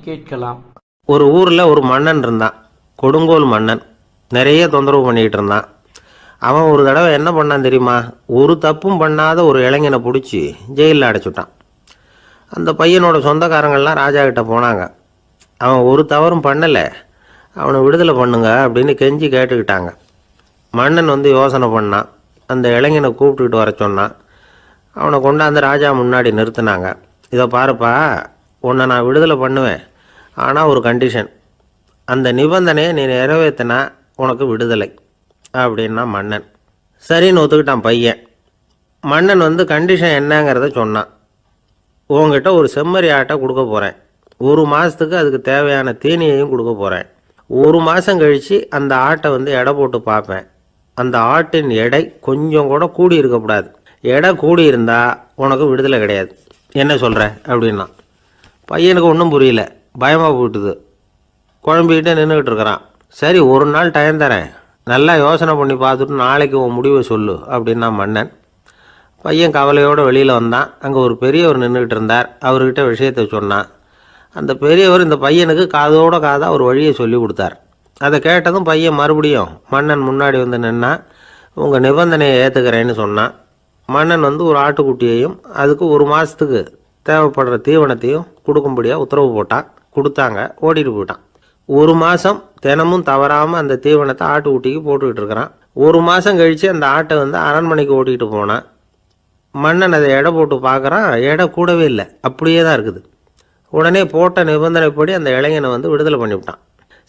கேட்கலாம். ஒரு ஊரில் ஒரு மன்னன் இருந்தான். கொடுங்கோல் மன்னன். நிறைய தொந்தரவு பண்ணிக்கிட்டு இருந்தான். அவன் ஒரு தடவை என்ன பண்ணான் தெரியுமா? ஒரு தப்பும் பண்ணாத ஒரு இளைஞனை பிடிச்சி ஜெயிலில் அடைச்சுட்டான். அந்த பையனோட சொந்தக்காரங்கள்லாம் ராஜா கிட்ட போனாங்க. அவன் ஒரு தவறும் பண்ணலை, அவனை விடுதலை பண்ணுங்க அப்படின்னு கெஞ்சி கேட்டுக்கிட்டாங்க. மன்னன் யோசனை பண்ணான். அந்த இளைஞனை கூப்பிட்டுக்கிட்டு வர சொன்னான். அவனை கொண்டாந்து ராஜா முன்னாடி நிறுத்தினாங்க. இதை பாருப்பா, உன்னை நான் விடுதலை பண்ணுவேன், ஆனால் ஒரு கண்டிஷன். அந்த நிபந்தனையை நீ நிறைவேற்றினா உனக்கு விடுதலை அப்படின்னா மன்னன். சரின்னு ஒத்துக்கிட்டான் பையன். மன்னன் கண்டிஷன் என்னங்கிறத சொன்னான். உங்ககிட்ட ஒரு செம்மறி ஆட்டை கொடுக்க போகிறேன். 1 மாதத்துக்கு அதுக்கு தேவையான தீனியையும் கொடுக்க போகிறேன். 1 மாதம் கழித்து அந்த ஆட்டை எடை போட்டு பார்ப்பேன். அந்த ஆட்டின் எடை கொஞ்சம் கூட கூடி இருக்கக்கூடாது. எடை கூடி இருந்தால் உனக்கு விடுதலை கிடையாது. என்ன சொல்கிற அப்படின்னா. பையனுக்கு ஒன்றும் புரியல, பயமாக போயிட்டுது. குழம்பிக்கிட்டே நின்றுக்கிட்டு இருக்கிறான். சரி, ஒரு நாள் டைம் தரேன், நல்லா யோசனை பண்ணி பார்த்துட்டு நாளைக்கு உன் முடிவை சொல்லு அப்படின்னா மன்னன். பையன் கவலையோடு வெளியில் வந்தான். அங்கே ஒரு பெரியவர் நின்றுக்கிட்டு இருந்தார். அவர்கிட்ட விஷயத்தை சொன்னான். அந்த பெரியவர் இந்த பையனுக்கு காதோட காதாக ஒரு வழியை சொல்லி கொடுத்தார். அதை கேட்டதும் பையன் மறுபடியும் மன்னன் முன்னாடி நின்னா. உங்கள் நிபந்தனையை ஏற்றுக்கிறேன்னு சொன்னான். மன்னன் ஒரு ஆட்டுக்குட்டியையும் அதுக்கு 1 மாதத்துக்கு தேவைப்படுற தீவனத்தையும் கொடுக்கும்படியாக உத்தரவு போட்டான். கொடுத்தாங்க. ஓடிட்டு போயிட்டான். 1 மாதம் தினமும் தவறாமல் அந்த தீவனத்தை ஆட்டுக்குட்டிக்கு போட்டுக்கிட்டு இருக்கிறான். 1 மாதம் கழித்து அந்த ஆட்டை அரண்மனைக்கு ஓட்டிகிட்டு போனான். மன்னன் அதை எடை போட்டு பார்க்குறான். எடை கூடவே இல்லை, அப்படியே தான் இருக்குது. உடனே போட்ட நிபந்தனைப்படி அந்த இளைஞனை விடுதலை பண்ணிவிட்டான்.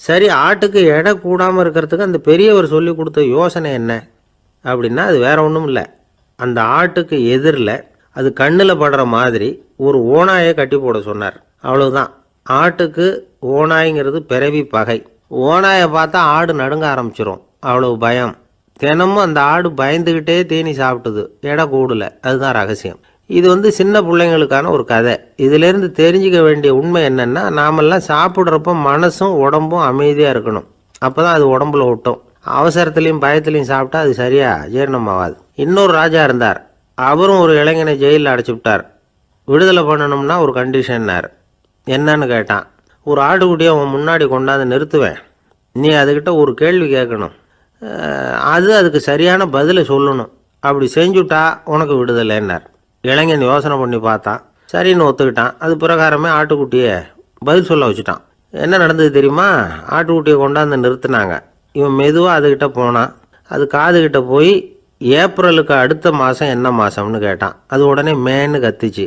சரி, ஆட்டுக்கு எடை கூடாமல் இருக்கிறதுக்கு அந்த பெரியவர் சொல்லி கொடுத்த யோசனை என்ன அப்படின்னா, அது வேற ஒன்றும் இல்லை. அந்த ஆட்டுக்கு எதிரில் அது கண்ணில் படுற மாதிரி ஒரு ஓநாயை கட்டி போட சொன்னார். அவ்வளவுதான். ஆட்டுக்கு ஓநாய்ங்கிறது பிறவி பகை. ஓநாயை பார்த்தா ஆடு நடுங்க ஆரம்பிச்சிடும், அவ்வளவு பயம். தினமும் அந்த ஆடு பயந்துக்கிட்டே தீனி சாப்பிட்டுது, எடை கூடல. அதுதான் ரகசியம். இது சின்ன பிள்ளைங்களுக்கான ஒரு கதை. இதிலேருந்து தெரிஞ்சிக்க வேண்டிய உண்மை என்னென்னா, நாமெல்லாம் சாப்பிட்றப்ப மனசும் உடம்பும் அமைதியாக இருக்கணும். அப்போ தான் அது உடம்புல ஒட்டும். அவசரத்துலேயும் பயத்துலையும் சாப்பிட்டா அது சரியாக ஜீரணமாகாது. இன்னொரு ராஜா இருந்தார். அவரும் ஒரு இளைஞனை ஜெயிலில் அடைச்சி விட்டார். விடுதலை பண்ணணும்னா ஒரு கண்டிஷன்னார். என்னன்னு கேட்டான். ஒரு ஆட்டுக்குட்டியை அவன் முன்னாடி கொண்டாந்து நிறுத்துவேன், நீ அதுக்கிட்ட ஒரு கேள்வி கேட்கணும், அதுக்கு சரியான பதிலை சொல்லணும். அப்படி செஞ்சுட்டா உனக்கு விடுதலைன்னார். இளைஞன் யோசனை பண்ணி பார்த்தான். சரின்னு ஒத்துக்கிட்டான். அது பிரகாரமே ஆட்டுக்குட்டியை பதில் சொல்ல வச்சுட்டான். என்ன நடந்தது தெரியுமா? ஆட்டுக்குட்டியை கொண்டாந்து நிறுத்தினாங்க. இவன் மெதுவாக அதுக்கிட்ட போனான். அது காதுகிட்ட போய் ஏப்ரலுக்கு அடுத்த மாதம் என்ன மாதம்னு கேட்டான். அது உடனே மேன்னு கத்திச்சு.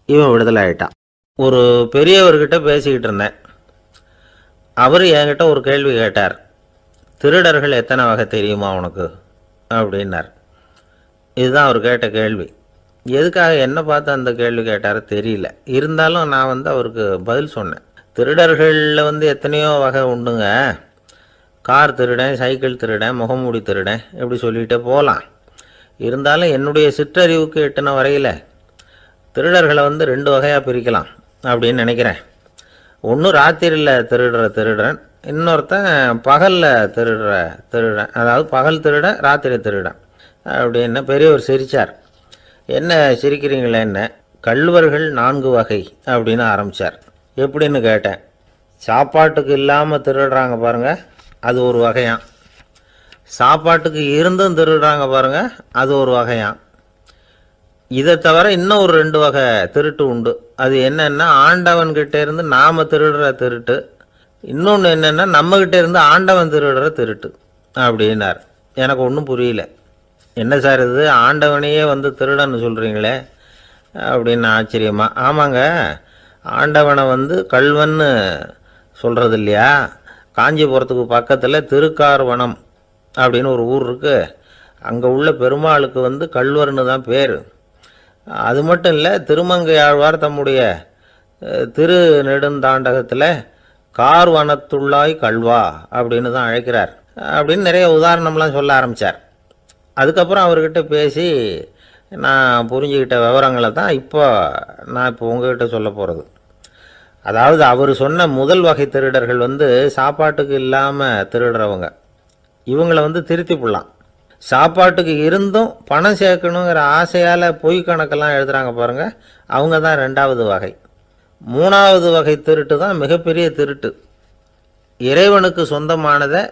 இவன் விடுதலை ஆகிட்டான். ஒரு பெரியவர்கிட்ட பேசிக்கிட்டு இருந்தேன். அவர் என்கிட்ட ஒரு கேள்வி கேட்டார். திருடர்கள் எத்தனை வகை தெரியுமா உனக்கு அப்படின்னார். இதுதான் அவர் கேட்ட கேள்வி. எதுக்காக என்ன பார்த்து அந்த கேள்வி கேட்டார் தெரியல. இருந்தாலும் நான் அவருக்கு பதில் சொன்னேன். திருடர்களில் எத்தனையோ வகை உண்டுங்க. கார் திருடன், சைக்கிள் திருடன், முகமூடி திருடன், எப்படி சொல்லிகிட்டே போகலாம். இருந்தாலும் என்னுடைய சிற்றறிவுக்கு எட்டின வரையில் திருடர்களை 2 வகையாக பிரிக்கலாம் அப்படின்னு நினைக்கிறேன். ஒன்று ராத்திரியில் திருடுற திருடன், இன்னொருத்தன் பகலில் திருடுற திருடன். அதாவது பகல் திருடன், ராத்திரி திருடன் அப்படின்னு. பெரியவர் சிரித்தார். என்ன சிரிக்கிறீங்களே? என்ன, கள்வர்கள் 4 வகை அப்படின்னு ஆரம்பித்தார். எப்படின்னு கேட்டேன். சாப்பாட்டுக்கு இல்லாமல் திருடுறாங்க பாருங்கள், அது ஒரு வகையான். சாப்பாட்டுக்கு இருந்தும் திருடுறாங்க பாருங்க, அது ஒரு வகையான். இதை தவிர இன்னும் ஒரு 2 வகை திருட்டு உண்டு. அது என்னன்னா, ஆண்டவன்கிட்ட இருந்து நாம திருடுற திருட்டு. இன்னொன்று என்னன்னா, நம்மகிட்ட இருந்து ஆண்டவன் திருடுற திருட்டு அப்படின்னார். எனக்கு ஒன்றும் புரியல. என்ன சார் இது, ஆண்டவனையே திருடன்னு சொல்கிறீங்களே அப்படின்னு ஆச்சரியமா. ஆமாங்க, ஆண்டவனை கள்வன்னு சொல்கிறது இல்லையா? காஞ்சிபுரத்துக்கு பக்கத்தில் திருக்கார்வனம் அப்படின்னு ஒரு ஊர் இருக்குது. அங்கே உள்ள பெருமாளுக்கு கள்வர்னு தான் பேர். அது மட்டும் இல்லை, திருமங்கையாழ்வார் தம்முடைய திருநெடுந்தாண்டகத்தில் கார்வனத்துள்ளாய் கள்வா அப்படின்னு தான் அழைக்கிறார் அப்படின்னு நிறைய உதாரணம்லாம் சொல்ல ஆரம்பித்தார். அதுக்கப்புறம் அவர்கிட்ட பேசி நான் புரிஞ்சுக்கிட்ட விவரங்களை தான் நான் இப்போ உங்ககிட்ட சொல்ல போகிறது. அதாவது அவர் சொன்ன முதல் வகை திருடர்கள் சாப்பாட்டுக்கு இல்லாமல் திருடுறவங்க. இவங்களை திருத்தி போடலாம். சாப்பாட்டுக்கு இருந்தும் பணம் சேர்க்கணுங்கிற ஆசையால் பொய் கணக்கெல்லாம் எழுதுகிறாங்க பாருங்கள், அவங்க தான் 2வது வகை. மூணாவது வகை திருட்டு தான் மிகப்பெரிய திருட்டு. இறைவனுக்கு சொந்தமானதை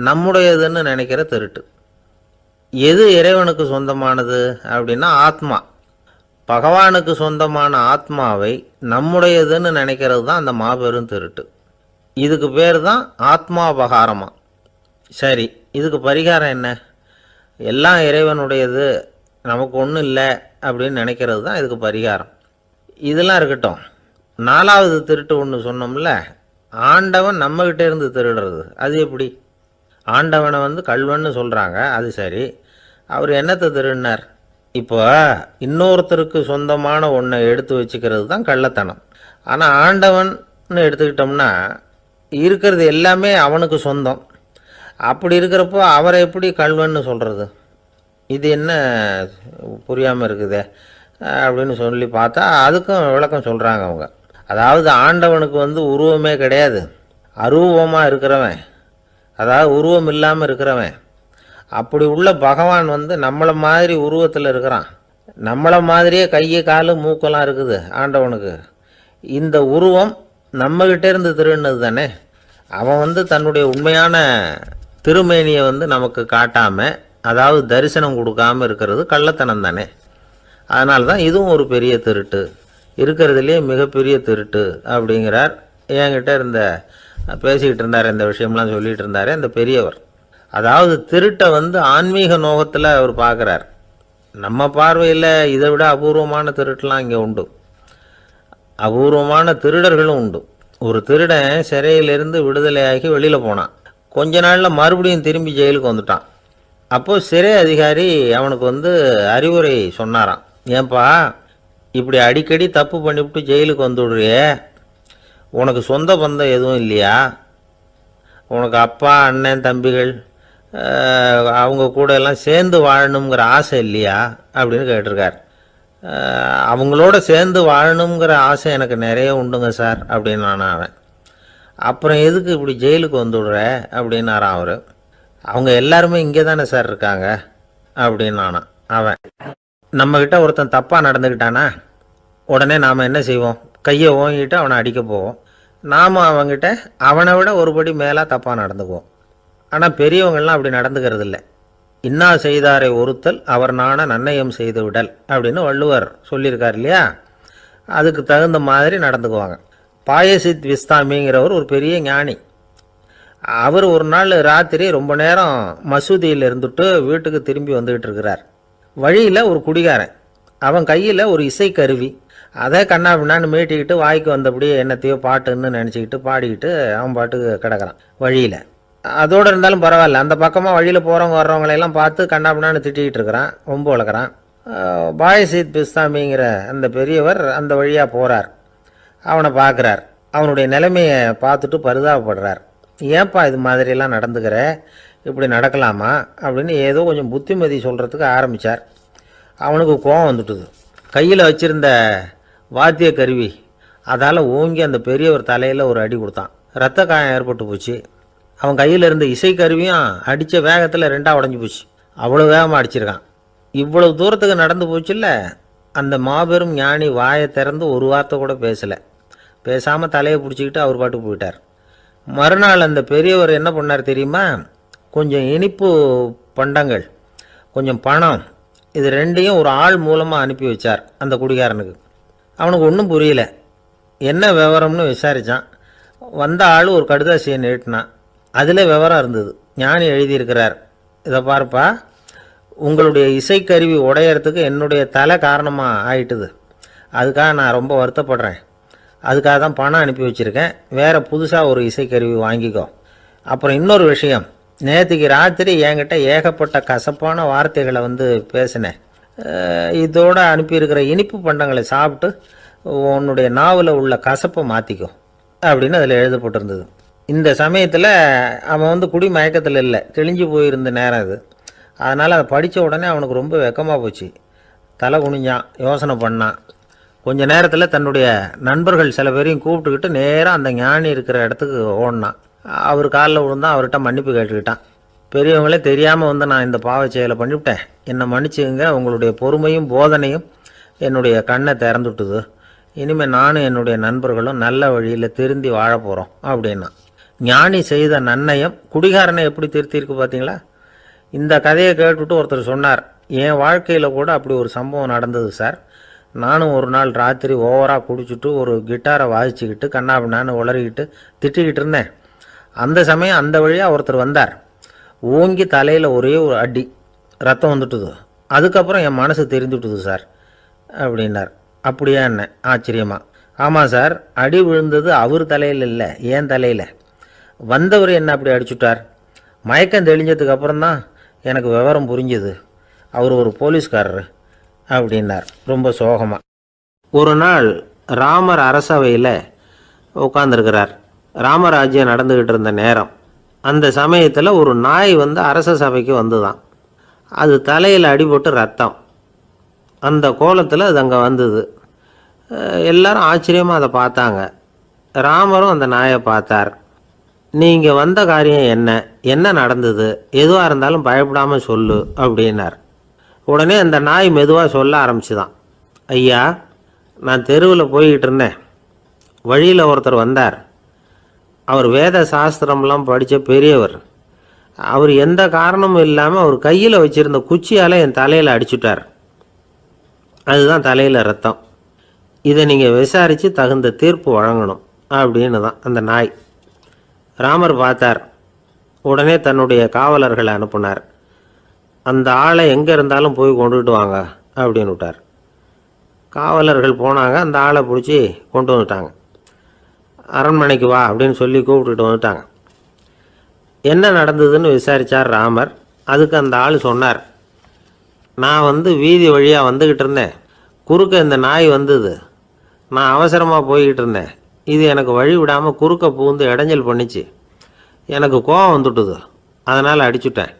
நம்முடையதுன்னு நினைக்கிற திருட்டு. எது இறைவனுக்கு சொந்தமானது அப்படின்னா ஆத்மா. பகவானுக்கு சொந்தமான ஆத்மாவை நம்முடையதுன்னு நினைக்கிறது தான் அந்த மாபெரும் திருட்டு. இதுக்கு பேர் தான் ஆத்மாபகாரமா. சரி, இதுக்கு பரிகாரம் என்ன? எல்லாம் இறைவனுடையது, நமக்கு ஒன்றும் இல்லை அப்படின்னு நினைக்கிறது தான் இதுக்கு பரிகாரம். இதெல்லாம் இருக்கட்டும். நாலாவது திருட்டு ஒன்று சொன்னோம்ல, ஆண்டவன் நம்மகிட்ட இருந்து திருடுறது. அது எப்படி? ஆண்டவனை கல்வன்னு சொல்கிறாங்க, அது சரி. அவர் என்னத்தை திருடினார்? இப்போ இன்னொருத்தருக்கு சொந்தமான ஒன்றை எடுத்து வச்சுக்கிறது தான் கள்ளத்தனம். ஆனால் ஆண்டவன்னு எடுத்துக்கிட்டோம்னா இருக்கிறது எல்லாமே அவனுக்கு சொந்தம். அப்படி இருக்கிறப்போ அவரை எப்படி கல்வன்னு சொல்கிறது? இது என்ன புரியாமல் இருக்குதே அப்படின்னு சொல்லி பார்த்தா அதுக்கும் விளக்கம் சொல்கிறாங்க அவங்க. அதாவது ஆண்டவனுக்கு உருவமே கிடையாது, அரூபமாக இருக்கிறவன், அதாவது உருவம் இல்லாமல் இருக்கிறவன். அப்படி உள்ள பகவான் நம்மளை மாதிரி உருவத்தில் இருக்கிறான். நம்மளை மாதிரியே கையை காலு மூக்கெல்லாம் இருக்குது ஆண்டவனுக்கு. இந்த உருவம் நம்மகிட்ட இருந்து திருடினது தானே. அவன் தன்னுடைய உண்மையான திருமேனியை நமக்கு காட்டாமல், அதாவது தரிசனம் கொடுக்காமல் இருக்கிறது கள்ளத்தனம் தானே. அதனால தான் இதுவும் ஒரு பெரிய திருட்டு, இருக்கிறதுலே மிகப்பெரிய திருட்டு அப்படிங்கிறார். என்கிட்ட பேசிக்கிட்டு இருந்தார், இந்த விஷயம்லாம் சொல்லிகிட்டு இருந்தார் அந்த பெரியவர். அதாவது திருட்டை ஆன்மீக நோகத்தில் அவர் பார்க்குறார். நம்ம பார்வையில் இதை விட அபூர்வமான திருட்டுலாம் இங்கே உண்டு, அபூர்வமான திருடர்களும் உண்டு. ஒரு திருடன் சிறையிலிருந்து விடுதலையாகி வெளியில் போனான். கொஞ்ச நாளில் மறுபடியும் திரும்பி ஜெயிலுக்கு வந்துட்டான். அப்போது சிறை அதிகாரி அவனுக்கு அறிவுரை சொன்னாராம். ஏன்பா இப்படி அடிக்கடி தப்பு பண்ணிவிட்டு ஜெயிலுக்கு வந்துவிடுறியே, உனக்கு சொந்த பந்தம் எதுவும் இல்லையா? உனக்கு அப்பா அண்ணன் தம்பிகள் அவங்க கூட எல்லாம் சேர்ந்து வாழணுங்கிற ஆசை இல்லையா அப்படின்னு கேட்டிருக்கார். அவங்களோட சேர்ந்து வாழணுங்கிற ஆசை எனக்கு நிறைய உண்டுங்க சார் அப்படின்னு அவன். அப்புறம் எதுக்கு இப்படி ஜெயிலுக்கு வந்துவிடுற அப்படின்னாரான் அவர். அவங்க எல்லாருமே இங்கே தானே சார் இருக்காங்க அப்படின்னு அவன். நம்மக்கிட்ட ஒருத்தன் தப்பாக நடந்துக்கிட்டானா உடனே நாம் என்ன செய்வோம்? கையை ஓங்கிட்டு அவனை அடிக்க போவோம். நாம் அவங்ககிட்ட அவனை விட ஒருபடி மேலே தப்பாக நடந்துக்குவோம். ஆனால் பெரியவங்கள்லாம் அப்படி நடந்துக்கிறது இல்லை. இன்னா செய்தாரை ஒருத்தல் அவர் நாண நன்னயம் செய்து விடல் அப்படின்னு வள்ளுவர் சொல்லியிருக்கார் இல்லையா? அதுக்கு தகுந்த மாதிரி நடந்துக்குவாங்க. பாயசித் விஸ்தாமிங்கிறவர் ஒரு பெரிய ஞானி. அவர் ஒரு நாள் ராத்திரி ரொம்ப நேரம் மசூதியில் இருந்துட்டு வீட்டுக்கு திரும்பி வந்துக்கிட்டு இருக்கிறார். வழியில் ஒரு குடிகாரன், அவன் கையில் ஒரு இசைக்கருவி, அதை கண்ணா பின்னான்னு மீட்டிக்கிட்டு வாய்க்கு வந்தபடியே என்னத்தையோ பாட்டுன்னு நினச்சிக்கிட்டு பாடிக்கிட்டு அவன் பாட்டுக்கு கிடக்கிறான் வழியில். அதோடு இருந்தாலும் பரவாயில்ல, அந்த பக்கமாக வழியில் போகிறவங்க வர்றவங்களையெல்லாம் பார்த்து கண்ணா பின்னான்னு திட்டிக்கிட்டு இருக்கிறான், ரொம்ப வளர்க்குறான். பாயசித் பிஸ்தாமிங்கிற அந்த பெரியவர் அந்த வழியாக போகிறார். அவனை பார்க்குறார். அவனுடைய நிலைமையை பார்த்துட்டு பரிதாபப்படுறார். ஏன்பா இது மாதிரியெல்லாம் நடந்துக்கிற, இப்படி நடக்கலாமா அப்படின்னு ஏதோ கொஞ்சம் புத்திமதி சொல்கிறதுக்கு ஆரம்பித்தார். அவனுக்கு கோபம் வந்துட்டுது. கையில் வச்சுருந்த வாத்திய கருவி அதால் ஓங்கி அந்த பெரியவர் தலையில் ஒரு அடி கொடுத்தான். ரத்த காயம் ஏற்பட்டு போச்சு. அவன் கையில் இருந்த இசைக்கருவியும் அடித்த வேகத்தில் ரெண்டாக உடஞ்சி போச்சு. அவ்வளோ வேகமாக அடிச்சிருக்கான். இவ்வளவு தூரத்துக்கு நடந்து போச்சுல்ல, அந்த மாபெரும் ஞானி வாயை திறந்து ஒரு வார்த்தை கூட பேசலை. பேசாமல் தலையை பிடிச்சிக்கிட்டு அவர் பாட்டுக்கு போயிட்டார். மறுநாள் அந்த பெரியவர் என்ன பண்ணார் தெரியுமா? கொஞ்சம் இனிப்பு பண்டங்கள், கொஞ்சம் பணம், இது ரெண்டையும் ஒரு ஆள் மூலமாக அனுப்பி வச்சார் அந்த குடிகாரனுக்கு. அவனுக்கு ஒன்றும் புரியல. என்ன விவரம்னு விசாரித்தான். வந்த ஆள் ஒரு கடுதாசியை நீட்டினான். அதில் விவரம் இருந்தது. ஞானி எழுதியிருக்கிறார், இதை பார்ப்பா, உங்களுடைய இசைக்கருவி உடையறதுக்கு என்னுடைய தலை காரணமாக ஆயிட்டுது. அதுக்காக நான் ரொம்ப வருத்தப்படுறேன். அதுக்காக தான் பணம் அனுப்பி வச்சுருக்கேன். வேறு புதுசாக ஒரு இசைக்கருவி வாங்கிக்கோ. அப்புறம் இன்னொரு விஷயம், நேற்றுக்கு ராத்திரி என்கிட்ட ஏகப்பட்ட கசப்பான வார்த்தைகளை பேசினேன். இதோடு அனுப்பியிருக்கிற இனிப்பு பண்டங்களை சாப்பிட்டு உன்னுடைய நாவில் உள்ள கசப்பை மாற்றிக்கோ அப்படின்னு அதில் எழுதப்பட்டிருந்தது. இந்த சமயத்தில் அவன் குடி மயக்கத்தில் இல்லை, தெளிஞ்சு போயிருந்த நேரம் அது. அதனால் அதை படித்த உடனே அவனுக்கு ரொம்ப வெக்கமாக போச்சு. தலை குனிஞ்சான், யோசனை பண்ணான். கொஞ்ச நேரத்தில் தன்னுடைய நண்பர்கள் சில பேரையும் கூப்பிட்டுக்கிட்டு நேராக அந்த ஞானி இருக்கிற இடத்துக்கு ஓடினான். அவர் காலில் விழுந்தான். அவர்கிட்ட மன்னிப்பு கேட்டுக்கிட்டான். பெரியவங்களே தெரியாமல் நான் இந்த பாவச் செயலை பண்ணிவிட்டேன், என்னை மன்னிச்சுங்க, உங்களுடைய பொறுமையும் போதனையும் என்னுடைய கண்ணை திறந்துட்டுது, இனிமேல் நானும் என்னுடைய நண்பர்களும் நல்ல வழியில் திருந்தி வாழ போகிறோம் அப்படின்னா. ஞானி செய்த நன்னயம் குடிகாரனை எப்படி திருத்திருக்கு பார்த்தீங்களா? இந்த கதையை கேட்டுவிட்டு ஒருத்தர் சொன்னார், என் வாழ்க்கையில் கூட அப்படி ஒரு சம்பவம் நடந்தது சார். நானும் ஒரு நாள் ராத்திரி ஓவராக குடிச்சிட்டு ஒரு கிட்டாரை வாசிச்சுக்கிட்டு கண்ணாபின்னான்னு உளறிக்கிட்டு திட்டிக்கிட்டு இருந்தேன். அந்த சமயம் அந்த வழியாக ஒருத்தர் வந்தார். ஓங்கி தலையில் ஒரே ஒரு அடி, ரத்தம் வந்துட்டுது. அதுக்கப்புறம் என் மனசு தெரிந்துட்டுது சார் அப்படின்னார். அப்படியா என்ன ஆச்சரியமா? ஆமாம் சார், அடி விழுந்தது அவர் தலையில் இல்லை, என் தலையில். வந்தவர் என்ன அப்படி அடிச்சுட்டார். மயக்கம் தெளிஞ்சதுக்கு அப்புறம்தான் எனக்கு விவரம் புரிஞ்சுது. அவர் ஒரு போலீஸ்காரர் அப்படின்னார் ரொம்ப சோகமாக. ஒரு நாள் ராமர் அரசவையில் உட்காந்துருக்கிறார். ராமராஜ்யம் நடந்துக்கிட்டு இருந்த நேரம். அந்த சமயத்தில் ஒரு நாய் வந்து அரச சபைக்கு வந்துதான். அது தலையில் அடிபட்டு ரத்தம். அந்த கோலத்தில் அது அங்கே வந்தது. எல்லாரும் ஆச்சரியமாக அதை பார்த்தாங்க. ராமரும் அந்த நாயை பார்த்தார். நீங்கள் வந்த காரியம் என்ன, என்ன நடந்தது, எதுவாக இருந்தாலும் பயப்படாமல் சொல்லு அப்படின்னார். உடனே அந்த நாய் மெதுவாக சொல்ல ஆரம்பிச்சுதான். ஐயா, நான் தெருவில் போய்கிட்டு இருந்தேன். வழியில் ஒருத்தர் வந்தார். அவர் வேத சாஸ்திரம்லாம் படித்த பெரியவர். அவர் எந்த காரணமும் இல்லாமல் அவர் கையில் வச்சுருந்த குச்சியால் என் தலையில் அடிச்சுட்டார். அதுதான் தலையில் ரத்தம். இதை நீங்கள் விசாரித்து தகுந்த தீர்ப்பு வழங்கணும் அப்படின்னு தான் அந்த நாய். ராமர் பார்த்தார். உடனே தன்னுடைய காவலர்களை அனுப்புனார். அந்த ஆளை எங்கே இருந்தாலும் போய் கொண்டுகிட்டு வாங்க அப்படின்னு விட்டார். காவலர்கள் போனாங்க. அந்த ஆளை பிடிச்சி கொண்டு வந்துட்டாங்க. அரண்மனைக்கு வா அப்படின்னு சொல்லி கூப்பிட்டுட்டு வந்துட்டாங்க. என்ன நடந்ததுன்னு விசாரித்தார் ராமர். அதுக்கு அந்த ஆள் சொன்னார், நான் வந்து வீதி வழியாக வந்துக்கிட்டு இருந்தேன். குறுக்க இந்த நாய் வந்தது. நான் அவசரமாக போய்கிட்டு இருந்தேன். இது எனக்கு வழி விடாமல் குறுக்க பூந்து இடைஞ்சல் பண்ணிச்சு. எனக்கு கோபம் வந்துட்டுது. அதனால் அடிச்சுட்டேன்.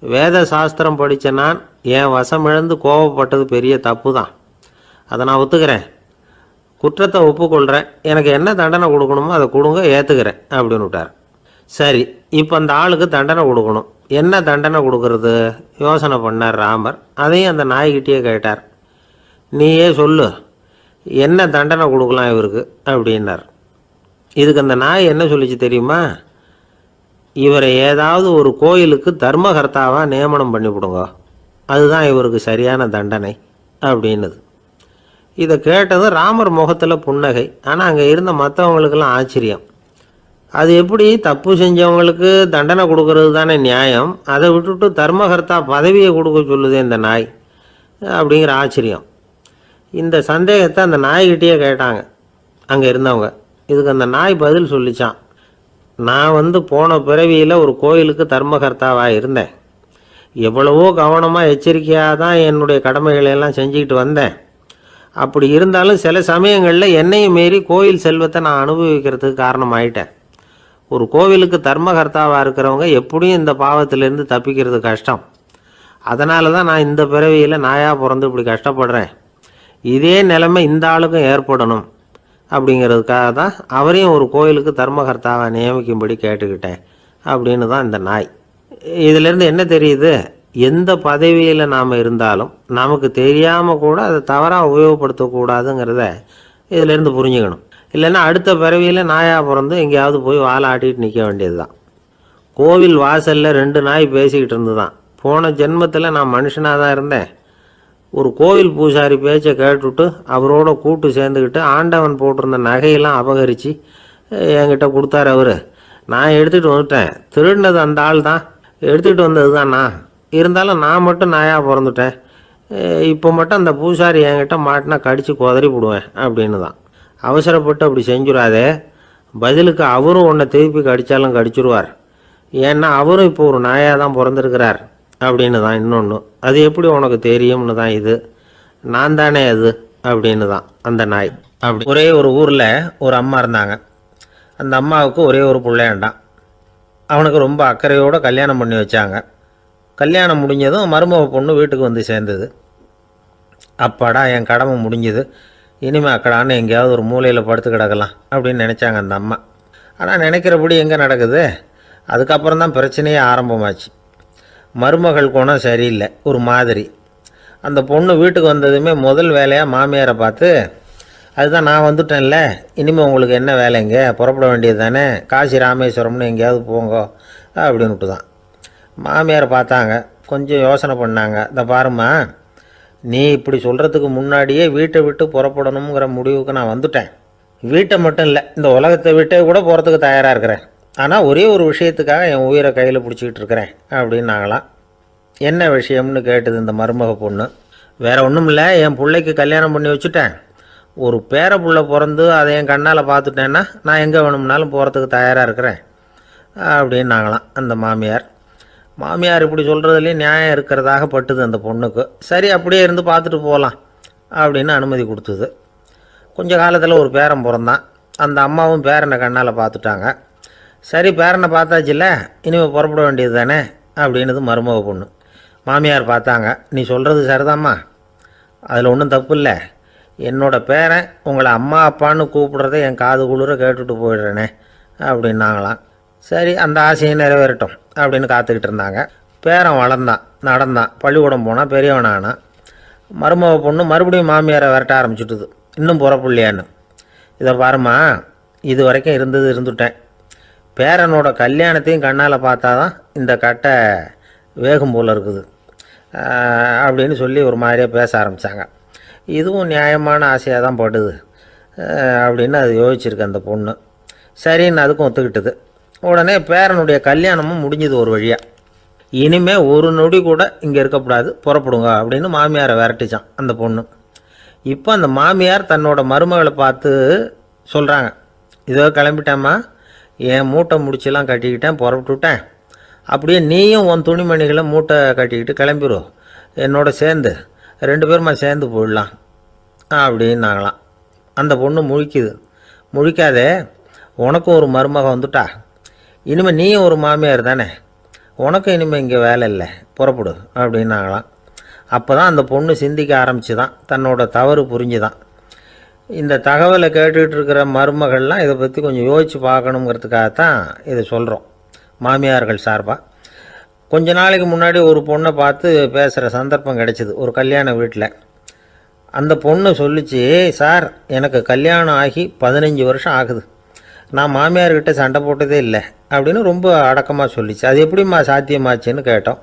வேத சாஸ்திரம் படித்த நான் என் வசம் இழந்து கோபப்பட்டது பெரிய தப்பு தான். அதை நான் ஒத்துக்கிறேன். குற்றத்தை ஒப்புக்கொள்கிறேன். எனக்கு என்ன தண்டனை கொடுக்கணுமோ அதை கொடுங்க, ஏற்றுக்கிறேன் அப்படின்னு விட்டார். சரி, இப்போ அந்த ஆளுக்கு தண்டனை கொடுக்கணும். என்ன தண்டனை கொடுக்கறது யோசனை பண்ணார் ராமர். அதையும் அந்த நாய்கிட்டே கேட்டார். நீயே சொல்லு, என்ன தண்டனை கொடுக்கலாம் இவருக்கு அப்படின்னார். இதுக்கு அந்த நாய் என்ன சொல்லிச்சு தெரியுமா? இவரை ஏதாவது ஒரு கோயிலுக்கு தர்மகர்த்தாவாக நியமனம் பண்ணிவிடுங்க, அதுதான் இவருக்கு சரியான தண்டனை அப்படின்னுது. இதை கேட்டதும் ராமர் முகத்தில் புன்னகை. ஆனால் அங்கே இருந்த மற்றவங்களுக்கெல்லாம் ஆச்சரியம். அது எப்படி தப்பு செஞ்சவங்களுக்கு தண்டனை கொடுக்கறது தானே நியாயம், அதை விட்டுட்டு தர்மகர்த்தா பதவியை கொடுக்க சொல்லுதே இந்த நாய் அப்படிங்கிற ஆச்சரியம். இந்த சந்தேகத்தை அந்த நாய்கிட்டேயே கேட்டாங்க அங்கே இருந்தவங்க. இதுக்கு அந்த நாய் பதில் சொல்லிச்சான். நான் வந்து போன பிறவியில் ஒரு கோயிலுக்கு தர்மகர்த்தாவாக இருந்தேன். எவ்வளவோ கவனமாக எச்சரிக்கையாக தான் என்னுடைய கடமைகளையெல்லாம் செஞ்சுக்கிட்டு வந்தேன். அப்படி இருந்தாலும் சில சமயங்களில் என்னையும் மீறி கோயில் செல்வத்தை நான் அனுபவிக்கிறதுக்கு காரணமாயிட்டேன். ஒரு கோவிலுக்கு தர்மகர்த்தாவாக இருக்கிறவங்க எப்படியும் இந்த பாவத்திலேருந்து தப்பிக்கிறது கஷ்டம். அதனால தான் நான் இந்த பிறவியில் நாயாக பிறந்து இப்படி கஷ்டப்படுறேன். இதே நிலைமை இந்த ஆளுக்கும் ஏற்படணும் அப்படிங்கிறதுக்காக தான் அவரையும் ஒரு கோயிலுக்கு தர்மகர்த்தாவை நியமிக்கும்படி கேட்டுக்கிட்டேன் அப்படின்னு தான் இந்த நாய். இதிலேருந்து என்ன தெரியுது? எந்த பதவியில் நாம் இருந்தாலும் நமக்கு தெரியாமல் கூட அதை தவறாக உபயோகப்படுத்தக்கூடாதுங்கிறத இதிலேருந்து புரிஞ்சுக்கணும். இல்லைன்னா அடுத்த பிறவியில் நாயாக பிறந்து எங்கேயாவது போய் வாழை ஆட்டிகிட்டு நிற்க வேண்டியது தான். கோவில் வாசலில் 2 நாய் பேசிக்கிட்டு இருந்து தான், போன ஜென்மத்தில் நான் மனுஷனாக தான் இருந்தேன். ஒரு கோவில் பூசாரி பேச்சை கேட்டுவிட்டு அவரோட கூட்டு சேர்ந்துக்கிட்டு ஆண்டவன் போட்டிருந்த நகையெல்லாம் அபகரித்து என்கிட்ட கொடுத்தாரு அவர். நான் எடுத்துகிட்டு வந்துட்டேன். திருடினது அந்த ஆள் தான், எடுத்துகிட்டு வந்தது தான் நான். இருந்தாலும் நான் மட்டும் நாயாக பிறந்துட்டேன். இப்போ மட்டும் அந்த பூசாரி என்கிட்ட மாட்டினா கடித்து குதறி போடுவேன் அப்படின்னு தான். அவசரப்பட்டு அப்படி செஞ்சுடாதே. பதிலுக்கு அவரும் உன்னை திருப்பி கடித்தாலும் கடிச்சிருவார். ஏன்னா அவரும் இப்போ ஒரு நாயாக தான் பிறந்திருக்கிறார் அப்படின்னு தான் இன்னொன்று. அது எப்படி உனக்கு தெரியும்னு தான் இது. நான் தானே அது அப்படின்னு தான் அந்த நாய். அப்படி ஒரே ஒரு ஊரில் ஒரு அம்மா இருந்தாங்க. அந்த அம்மாவுக்கு ஒரே ஒரு பிள்ளையாண்டான். அவனுக்கு ரொம்ப அக்கறையோடு கல்யாணம் பண்ணி வச்சாங்க. கல்யாணம் முடிஞ்சதும் மருமக பொண்ணு வீட்டுக்கு வந்து சேர்ந்தது. அப்பாடா, என் கடமை முடிஞ்சுது, இனிமேல் அக்கடான்னு எங்கேயாவது ஒரு மூலையில் படுத்து கிடக்கலாம் அப்படின்னு நினச்சாங்க அந்த அம்மா. ஆனால் நினைக்கிறபடி எங்கே நடக்குது? அதுக்கப்புறம் தான் பிரச்சனையே ஆரம்பமாச்சு. மருமகள் குணம் சரியில்லை, ஒரு மாதிரி. அந்த பொண்ணு வீட்டுக்கு வந்ததுமே முதல் வேலையாக மாமியாரை பார்த்து, அதுதான் நான் வந்துட்டேன்ல, இனிமேல் உங்களுக்கு என்ன வேலைங்க, புறப்பட வேண்டியது தானே, காசி ராமேஸ்வரம்னு எங்கேயாவது போங்க அப்படின்னுட்டு தான். மாமியார் பார்த்தாங்க, கொஞ்சம் யோசனை பண்ணாங்க. இந்த பாருமா, நீ இப்படி சொல்கிறதுக்கு முன்னாடியே வீட்டை விட்டு புறப்படணுங்கிற முடிவுக்கு நான் வந்துட்டேன். வீட்டை மட்டும் இல்லை, இந்த உலகத்தை விட்டே கூட போகிறதுக்கு தயாராக இருக்கிறேன். ஆனால் ஒரே ஒரு விஷயத்துக்காக என் உயிரை கையில் பிடிச்சிக்கிட்டு இருக்கிறேன் அப்படின்னாங்களாம். என்ன விஷயம்னு கேட்டுது இந்த மருமக பொண்ணு. வேறு ஒன்றும் இல்லை, என் பிள்ளைக்கு கல்யாணம் பண்ணி வச்சுட்டேன். ஒரு பேர புள்ள பிறந்து அதை என் கண்ணால் பார்த்துட்டேன்னா நான் எங்கே வேணும்னாலும் போகிறதுக்கு தயாராக இருக்கிறேன் அப்படின்னாங்களாம் அந்த மாமியார். மாமியார் இப்படி சொல்கிறதுலேயும் நியாயம் இருக்கிறதாக பட்டுது அந்த பொண்ணுக்கு. சரி, அப்படியே இருந்து பார்த்துட்டு போகலாம் அப்படின்னு அனுமதி கொடுத்துது. கொஞ்ச காலத்தில் ஒரு பேரன் பிறந்தான். அந்த அம்மாவும் பேரனை கண்ணால் பார்த்துட்டாங்க. சரி, பேரனை பார்த்தாச்சுல்ல, இனிமேல் புறப்பட வேண்டியது தானே அப்படின்னுது மருமக பொண்ணு. மாமியார் பார்த்தாங்க, நீ சொல்கிறது சரிதாம்மா, அதில் ஒன்றும் தப்பு இல்லை. என்னோட பேரன் உங்களை அம்மா அப்பான்னு கூப்பிடுறத என் காது குளிர கேட்டுட்டு போயிடுறேனே அப்படின்னாங்களாம். சரி, அந்த ஆசையை நிறைவேறட்டும் அப்படின்னு காத்துக்கிட்டு இருந்தாங்க. பேரன் வளர்ந்தான், நடந்தான், பள்ளிக்கூடம் போனால், பெரியவனானான். மருமக பொண்ணு மறுபடியும் மாமியாரை விரட்ட ஆரம்பிச்சுட்டுது, இன்னும் புறப்புள்ளையான்னு. இதை பாருமா, இது வரைக்கும் இருந்துட்டேன். பேரனோட கல்யாணத்தையும் கண்ணால் பார்த்தா தான் இந்த கட்டை வேகும் போல் இருக்குது அப்படின்னு சொல்லி ஒரு மாதிரியாக பேச ஆரம்பித்தாங்க. இதுவும் நியாயமான ஆசையாக தான் படுது அப்படின்னு அது யோசிச்சிருக்கு அந்த பொண்ணு. சரின்னு அதுக்கும் ஒத்துக்கிட்டது. உடனே பேரனுடைய கல்யாணமும் முடிஞ்சது ஒரு வழியாக. இனிமேல் ஒரு நொடி கூட இங்கே இருக்கக்கூடாது, புறப்படுங்க அப்படின்னு மாமியாரை விரட்டிச்சான் அந்த பொண்ணு. இப்போ அந்த மாமியார் தன்னோட மருமகளை பார்த்து சொல்கிறாங்க, இதோ கிளம்பிட்டேம்மா, என் மூட்டை முடிச்செல்லாம் கட்டிக்கிட்டேன், புறப்பட்டுவிட்டேன். அப்படியே நீயும் உன் துணிமணிகளை மூட்டை கட்டிக்கிட்டு கிளம்பிடும், என்னோட சேர்ந்து 2 பேருமா சேர்ந்து போயிடலாம் அப்படின்னாங்களாம். அந்த பொண்ணு முழிக்குது. முழிக்காதே, உனக்கும் ஒரு மருமக வந்துட்டா, இனிமேல் நீயும் ஒரு மாமியார் தானே, உனக்கும் இனிமேல் இங்கே வேலை இல்லை, புறப்படு அப்படின்னாங்களாம். அப்போ தான் அந்த பொண்ணு சிந்திக்க ஆரம்பிச்சு தான், தன்னோட தவறு புரிஞ்சுதான். இந்த தகவலை கேட்டுக்கிட்டு இருக்கிற மருமகள்லாம் இதை பற்றி கொஞ்சம் யோசித்து பார்க்கணுங்கிறதுக்காகத்தான் இதை சொல்கிறோம் மாமியார்கள் சார்பாக. கொஞ்ச நாளைக்கு முன்னாடி ஒரு பொண்ணை பார்த்து பேசுகிற சந்தர்ப்பம் கிடைச்சிது ஒரு கல்யாண வீட்டில். அந்த பொண்ணு சொல்லிச்சு, சார் எனக்கு கல்யாணம் ஆகி 15 வருஷம் ஆகுது, நான் மாமியார்கிட்ட சண்டை போட்டதே இல்லை அப்படின்னு ரொம்ப அடக்கமாக சொல்லிச்சு. அது எப்படிம்மா சாத்தியமாச்சுன்னு கேட்டோம்.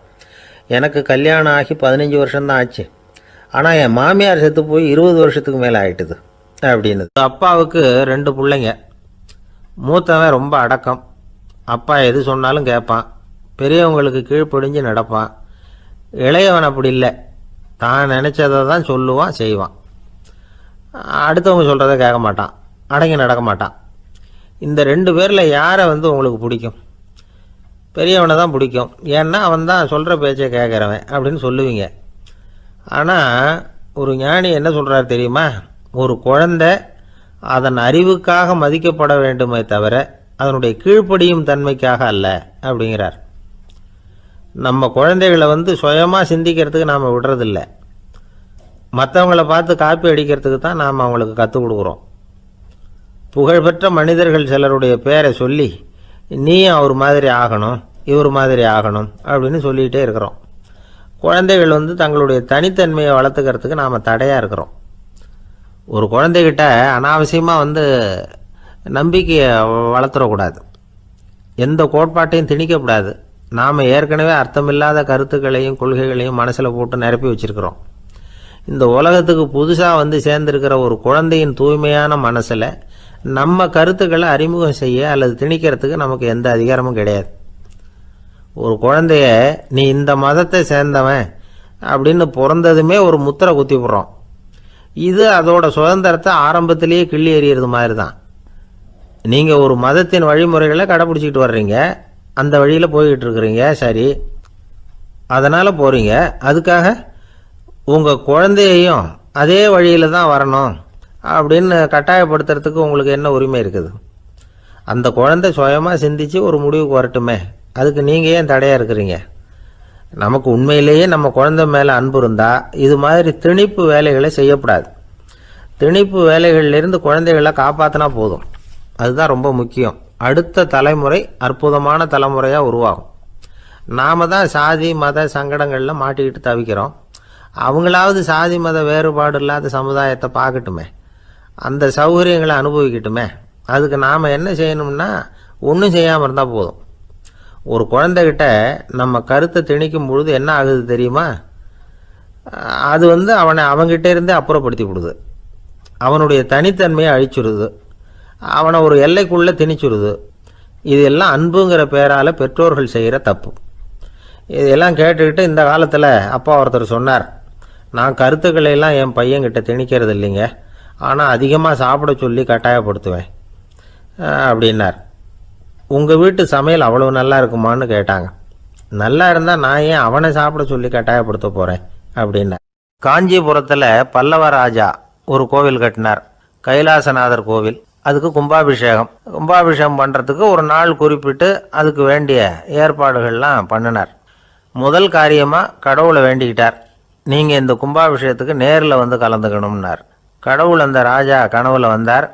எனக்கு கல்யாணம் ஆகி 15 வருஷம்தான் ஆச்சு, ஆனால் என் மாமியார் செத்து போய் 20 வருஷத்துக்கு மேலே ஆகிட்டுது அப்படின்னு. அப்பாவுக்கு 2 பிள்ளைங்க. மூத்தவன் ரொம்ப அடக்கம், அப்பா எது சொன்னாலும் கேட்பான், பெரியவங்களுக்கு கீழ்ப்படிஞ்சு நடப்பான். இளையவன் அப்படி இல்லை, தான் நினச்சதை தான் சொல்லுவான், செய்வான். அடுத்தவங்க சொல்கிறத கேட்க மாட்டான், அடங்கி நடக்க மாட்டான். இந்த 2 பேரில் யாரை உங்களுக்கு பிடிக்கும்? பெரியவனை தான் பிடிக்கும், ஏன்னா அவன் தான் சொல்கிற பேச்சை கேட்குறவன் அப்படின்னு சொல்லுவீங்க. ஆனால் ஒரு ஞானி என்ன சொல்கிறார் தெரியுமா? ஒரு குழந்தை அதன் அறிவுக்காக மதிக்கப்பட வேண்டுமே தவிர அதனுடைய கீழ்ப்படியும் தன்மைக்காக அல்ல அப்படிங்கிறார். நம்ம குழந்தைகளை சுயமாக சிந்திக்கிறதுக்கு நாம் விடுறதில்லை, மற்றவங்கள பார்த்து காப்பி அடிக்கிறதுக்கு தான் நாம் அவங்களுக்கு கற்றுக் கொடுக்குறோம். புகழ்பெற்ற மனிதர்கள் சிலருடைய பேரை சொல்லி நீயும் அவர் மாதிரி ஆகணும், இவர் மாதிரி ஆகணும் அப்படின்னு சொல்லிகிட்டே இருக்கிறோம். குழந்தைகள் தங்களுடைய தனித்தன்மையை வளர்த்துக்கிறதுக்கு நாம் தடையாக இருக்கிறோம். ஒரு குழந்தைகிட்ட அனாவசியமாக நம்பிக்கையை வளர்த்துடக்கூடாது, எந்த கோட்பாட்டையும் திணிக்கக்கூடாது. நாம் ஏற்கனவே அர்த்தமில்லாத கருத்துக்களையும் கொள்கைகளையும் மனசில் போட்டு நிரப்பி வச்சுருக்கிறோம். இந்த உலகத்துக்கு புதுசாக சேர்ந்துருக்கிற ஒரு குழந்தையின் தூய்மையான மனசில் நம்ம கருத்துக்களை அறிமுகம் செய்ய அல்லது திணிக்கிறதுக்கு நமக்கு எந்த அதிகாரமும் கிடையாது. ஒரு குழந்தைய நீ இந்த மதத்தை சேர்ந்தவன் அப்படின்னு பிறந்ததுமே ஒரு முத்திரை குத்தி விடுறோம். இது அதோட சுதந்திரத்தை ஆரம்பத்திலேயே கிள்ளி எறிகிறது மாதிரி தான். நீங்கள் ஒரு மதத்தின் வழிமுறைகளை கடைப்பிடிச்சிக்கிட்டு வர்றீங்க, அந்த வழியில் போய்கிட்டு இருக்கிறீங்க, சரி, அதனால் போகிறீங்க. அதுக்காக உங்கள் குழந்தையையும் அதே வழியில் தான் வரணும் அப்படின்னு கட்டாயப்படுத்துறதுக்கு உங்களுக்கு என்ன உரிமை இருக்குது? அந்த குழந்தை சுயமாக சிந்தித்து ஒரு முடிவுக்கு வரட்டுமே, அதுக்கு நீங்கள் ஏன் தடையாக இருக்கிறீங்க? நமக்கு உண்மையிலேயே நம்ம குழந்தை மேலே அன்பு இருந்தால் இது மாதிரி திணிப்பு வேலைகளை செய்யக்கூடாது. திணிப்பு வேலைகளிலிருந்து குழந்தைகளை காப்பாற்றினா போதும், அதுதான் ரொம்ப முக்கியம். அடுத்த தலைமுறை அற்புதமான தலைமுறையாக உருவாகும். நாம் தான் சாதி மத சங்கடங்களில் மாட்டிக்கிட்டு தவிக்கிறோம். அவங்களாவது சாதி மத வேறுபாடு இல்லாத சமுதாயத்தை பார்க்கட்டுமே, அந்த சௌகரியங்களை அனுபவிக்கட்டுமே. அதுக்கு நாம் என்ன செய்யணும்னா ஒன்றும் செய்யாமல் இருந்தால் போதும். ஒரு குழந்தைகிட்ட நம்ம கருத்தை திணிக்கும் பொழுது என்ன ஆகுது தெரியுமா? அது அவனை அவங்ககிட்ட இருந்தே அப்புறப்படுத்தி விடுது. அவனுடைய தனித்தன்மையை அழிச்சுடுது. அவனை ஒரு எல்லைக்குள்ளே திணிச்சுடுது. இதெல்லாம் அன்புங்கிற பேரால் பெற்றோர்கள் செய்கிற தப்பு. இதெல்லாம் கேட்டுக்கிட்டு இந்த காலத்தில் அப்பா ஒருத்தர் சொன்னார், நான் கருத்துக்களை எல்லாம் என் பையன்கிட்ட திணிக்கிறது இல்லைங்க, ஆனால் அதிகமாக சாப்பிட சொல்லி கட்டாயப்படுத்துவேன் அப்படின்னார். உங்கள் வீட்டு சமையல் அவ்வளோ நல்லா இருக்குமான்னு கேட்டாங்க. நல்லா இருந்தால் நான் ஏன் அவனை சாப்பிட சொல்லி கட்டாயப்படுத்த போகிறேன் அப்படின்னார். காஞ்சிபுரத்தில் பல்லவ ராஜா ஒரு கோவில் கட்டினார், கைலாசநாதர் கோவில். அதுக்கு கும்பாபிஷேகம் பண்ணுறதுக்கு ஒரு நாள் குறிப்பிட்டு அதுக்கு வேண்டிய ஏற்பாடுகள்லாம் பண்ணினார். முதல் காரியமாக கடவுளை வேண்டிக்கிட்டார், நீங்கள் இந்த கும்பாபிஷேகத்துக்கு நேரில் வந்து கலந்துக்கணும்னார். கடவுள் அந்த ராஜா கனவுல வந்தார்.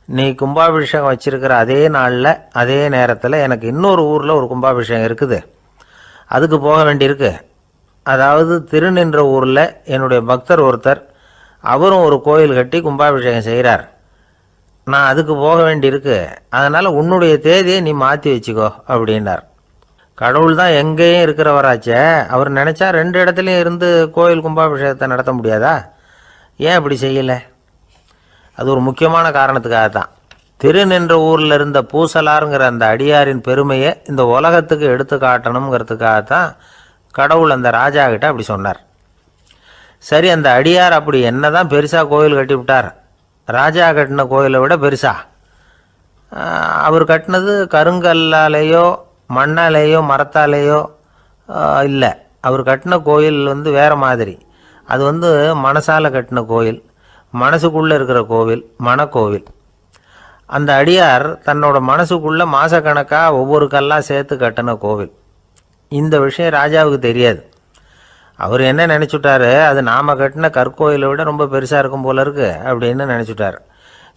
நீ கும்பாபிஷேகம் வச்சிருக்கிற அதே நாளில் அதே நேரத்தில் எனக்கு இன்னொரு ஊரில் ஒரு கும்பாபிஷேகம் இருக்குது, அதுக்கு போக வேண்டியிருக்கு. அதாவது திருநின்ற ஊரில் என்னுடைய பக்தர் ஒருத்தர், அவரும் ஒரு கோயில் கட்டி கும்பாபிஷேகம் செய்கிறார், நான் அதுக்கு போக வேண்டியிருக்கு, அதனால் உன்னுடைய தேதியை நீ மாற்றி வச்சுக்கோ அப்படின்னார். கடவுள் தான் எங்கேயும் இருக்கிறவராச்சே, அவர் நினச்சா 2 இடத்துலையும் இருந்து கோயில் கும்பாபிஷேகத்தை நடத்த முடியாதா? ஏன் அப்படி செய்யலை? அது ஒரு முக்கியமான காரணத்துக்காகத்தான். திருநின்ற ஊரில் இருந்த பூசலாருங்கிற அந்த அடியாரின் பெருமையை இந்த உலகத்துக்கு எடுத்து காட்டணுங்கிறதுக்காகத்தான் கடவுள் அந்த ராஜா கிட்ட அப்படி சொன்னார். சரி, அந்த அடியார் அப்படி என்னதான் பெருசாக கோயில் கட்டிவிட்டார்? ராஜா கட்டின கோயிலை விட பெருசா? அவர் கட்டினது கருங்கல்லாலேயோ மண்ணாலேயோ மரத்தாலேயோ இல்லை. அவர் கட்டின கோயில் வேறு மாதிரி. அது மனசால் கட்டின கோயில், மனசுக்குள்ளே இருக்கிற கோவில், மனக்கோவில். அந்த அடியார் தன்னோட மனசுக்குள்ளே மாதக்கணக்காக ஒவ்வொரு கல்லாக சேர்த்து கட்டின கோவில். இந்த விஷயம் ராஜாவுக்கு தெரியாது. அவர் என்ன நினச்சிட்டாரு, அது நாம் கட்டின கற்கோயிலை விட ரொம்ப பெருசாக இருக்கும் போல இருக்கு அப்படின்னு நினச்சிட்டார்.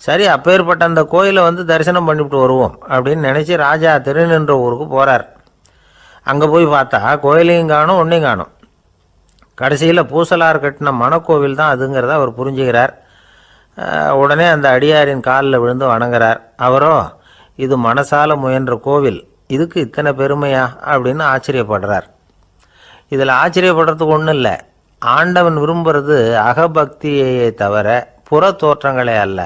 சரி, அப்பேற்பட்ட அந்த கோயிலை தரிசனம் பண்ணிவிட்டு வருவோம் அப்படின்னு நினச்சி ராஜா திருநின்ற ஊருக்கு போகிறார். அங்கே போய் பார்த்தா கோயிலையும் காணும், ஒன்றையும் காணும். கடைசியில் பூசலார் கட்டின மனக்கோவில் தான் அதுங்கிறத அவர் புரிஞ்சுக்கிறார். உடனே அந்த அடியாரின் காலில் விழுந்து வணங்குறார். அவரோ, இது மனசால முயன்ற கோவில், இதுக்கு இத்தனை பெருமையா அப்படின்னு ஆச்சரியப்படுறார். இதில் ஆச்சரியப்படுறதுக்கு ஒன்றும் இல்லை. ஆண்டவன் விரும்புகிறது அகபக்தியையே தவிர புற தோற்றங்களே அல்ல.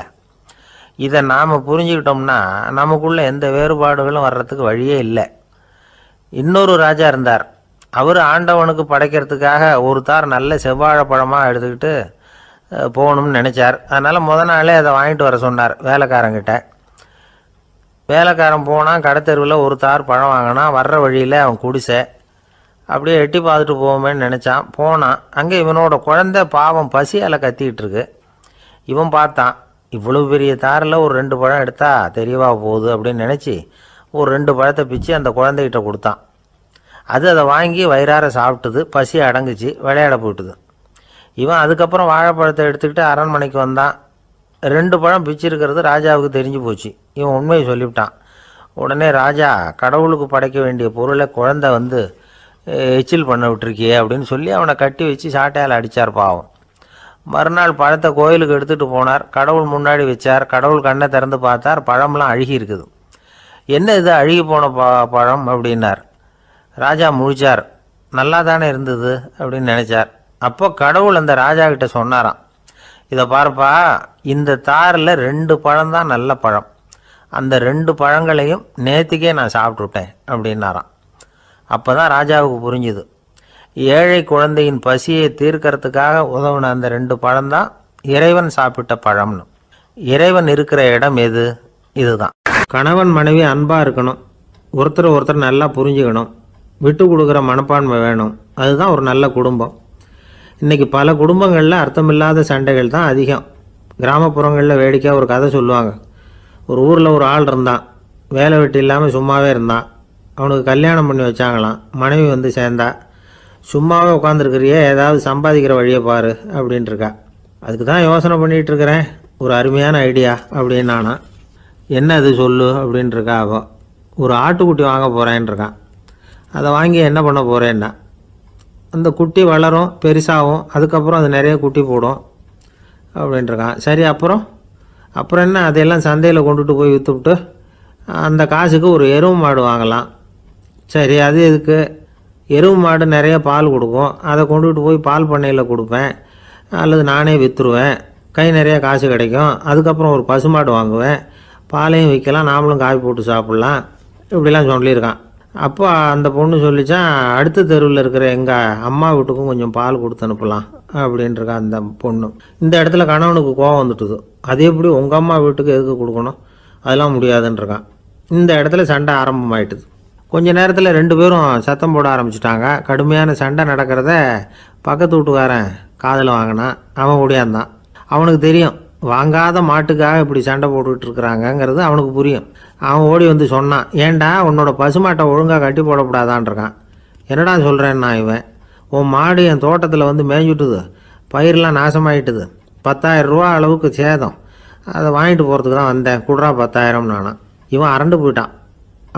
இதை நாம் புரிஞ்சுக்கிட்டோம்னா நமக்குள்ளே எந்த வேறுபாடுகளும் வர்றதுக்கு வழியே இல்லை. இன்னொரு ராஜா இருந்தார். அவர் ஆண்டவனுக்கு படைக்கிறதுக்காக ஒரு தார் நல்ல செவ்வாழை பழமாக எடுத்துக்கிட்டு போகணும்னு நினச்சார். அதனால் நாளே அதை வாங்கிட்டு வர சொன்னார் வேலைக்காரங்கிட்ட. வேலைக்காரன் போனால் கடைத்தெருவில் ஒரு தார் பழம் வாங்கினான். வர்ற வழியில் அவன் குடிசை. அப்படியே எட்டி பார்த்துட்டு போவோமேன்னு நினச்சான். போனான். அங்கே இவனோட குழந்தை பாவம் பசியால் கத்திக்கிட்டு இருக்கு. இவன் பார்த்தான், இவ்வளோ பெரிய தாரில் ஒரு 2 பழம் எடுத்தா தெரியவா போகுது அப்படின்னு நினச்சி ஒரு 2 பழத்தை பிச்சு அந்த குழந்தைகிட்ட கொடுத்தான். அது அதை வாங்கி வயிறார சாப்பிட்டுது. பசி அடங்குச்சு, விளையாட போயிட்டுது. இவன் அதுக்கப்புறம் வாழைப்பழத்தை எடுத்துக்கிட்டு அரண்மனைக்கு வந்தான். 2 பழம் பிச்சிருக்கிறது ராஜாவுக்கு தெரிஞ்சு போச்சு. இவன் உண்மையை சொல்லிவிட்டான். உடனே ராஜா, கடவுளுக்கு படைக்க வேண்டிய பொருளை குழந்தை எச்சில் பண்ண விட்டுருக்கியே அப்படின்னு சொல்லி அவனை கட்டி வச்சு சாட்டையால் அடித்தார் பாவம். மறுநாள் பழத்தை கோயிலுக்கு எடுத்துகிட்டு போனார். கடவுள் முன்னாடி வச்சார். கடவுள் கண்ணை திறந்து பார்த்தார், பழம்லாம் அழுகி இருக்குது. என்ன இது அழுகி போன பழம் அப்படின்னார். ராஜா முழிச்சார். நல்லா தானே இருந்தது அப்படின்னு நினச்சார். அப்போ கடவுள் அந்த ராஜா கிட்ட சொன்னாராம், இதை பார்ப்பா, இந்த தாரில் 2 பழம்தான் நல்ல பழம், அந்த 2 பழங்களையும் நேற்றுக்கே நான் சாப்பிட்டுட்டேன் அப்படின்னாராம். அப்போ தான் ராஜாவுக்கு புரிஞ்சுது, ஏழை குழந்தையின் பசியை தீர்க்கறதுக்காக உதவுன அந்த 2 பழம்தான் இறைவன் சாப்பிட்ட பழம்னு. இறைவன் இருக்கிற இடம் எது? இதுதான். கணவன் மனைவி அன்பாக இருக்கணும், ஒருத்தர் நல்லா புரிஞ்சுக்கணும், விட்டு கொடுக்குற மனப்பான்மை வேணும். அதுதான் ஒரு நல்ல குடும்பம். இன்றைக்கி பல குடும்பங்களில் அர்த்தமில்லாத சண்டைகள் தான் அதிகம். கிராமப்புறங்களில் வேடிக்கையாக ஒரு கதை சொல்லுவாங்க. ஒரு ஊரில் ஒரு ஆள் இருந்தான், வேலை வெட்டி இல்லாமல் சும்மாவே இருந்தான். அவனுக்கு கல்யாணம் பண்ணி வச்சாங்களாம். மனைவி சேர்ந்தா. சும்மாவே உட்காந்துருக்கிறியே, ஏதாவது சம்பாதிக்கிற வழியை பாரு அப்படின்ட்டுருக்கா. அதுக்கு தான் யோசனை பண்ணிகிட்ருக்கிறேன், ஒரு அருமையான ஐடியா அப்படின்னு நானா. என்ன அது சொல்லு அப்படின்ட்டுருக்கா. அவன் ஒரு ஆட்டுக்குட்டி வாங்க போகிறேன்ருக்கான். அதை வாங்கி என்ன பண்ண போகிறேன்னா, அந்த குட்டி வளரும், பெருசாகும், அதுக்கப்புறம் அது நிறைய குட்டி போடும் அப்படின்ட்டுருக்கான். சரி, அப்புறம் அப்புறம் என்ன, அதையெல்லாம் சந்தையில் கொண்டுட்டு போய் விற்றுவிட்டு அந்த காசுக்கு ஒரு எருவு மாடு வாங்கலாம். சரி, அது எதுக்கு? எருவு மாடு நிறைய பால் கொடுக்கும், அதை கொண்டுகிட்டு போய் பால் பண்ணையில் கொடுப்பேன், அல்லது நானே விற்றுருவேன், கை நிறைய காசு கிடைக்கும். அதுக்கப்புறம் ஒரு பசுமாடு வாங்குவேன், பாலையும் விற்கலாம், நாமளும் காய் போட்டு சாப்பிட்லாம், இப்படிலாம் சொல்லியிருக்கான். அப்போ அந்த பொண்ணு சொல்லிச்சான், அடுத்த தெருவில் இருக்கிற எங்கள் அம்மா வீட்டுக்கும் கொஞ்சம் பால் கொடுத்து அனுப்பலாம் அப்படின்ட்டுருக்கா அந்த பொண்ணு. இந்த இடத்துல கணவனுக்கு கோபம் வந்துட்டுது. அது எப்படி உங்கள் அம்மா வீட்டுக்கு எதுக்கு கொடுக்கணும், அதெல்லாம் முடியாதுன்றிருக்கான். இந்த இடத்துல சண்டை ஆரம்பமாயிட்டுது. கொஞ்ச நேரத்தில் 2 பேரும் சத்தம் போட ஆரம்பிச்சிட்டாங்க. கடுமையான சண்டை நடக்கிறத பக்கத்து வீட்டுக்காரன் காதில் வாங்கினான். அவன் ஓடியாந்தான். அவனுக்கு தெரியும், வாங்காத மாட்டுக்காக இப்படி சண்டை போட்டுக்கிட்டு இருக்கிறாங்கங்கிறது அவனுக்கு புரியும். அவன் ஓடி வந்து சொன்னான், ஏண்டா உன்னோட பசுமாட்டை ஒழுங்காக கட்டி போடக்கூடாதான்ருக்கான். என்னடா சொல்கிறேன்னா இவன், உன் மாடு என் தோட்டத்தில் வந்து மேய்ஞ்சுட்டுது, பயிரெலாம் நாசமாயிட்டுது, 10,000 ரூபா அளவுக்கு சேதம், அதை வாங்கிட்டு போகிறதுக்கு தான் வந்தேன், குடுறா 10,000 நானும். இவன் அரண்டு போயிட்டான்.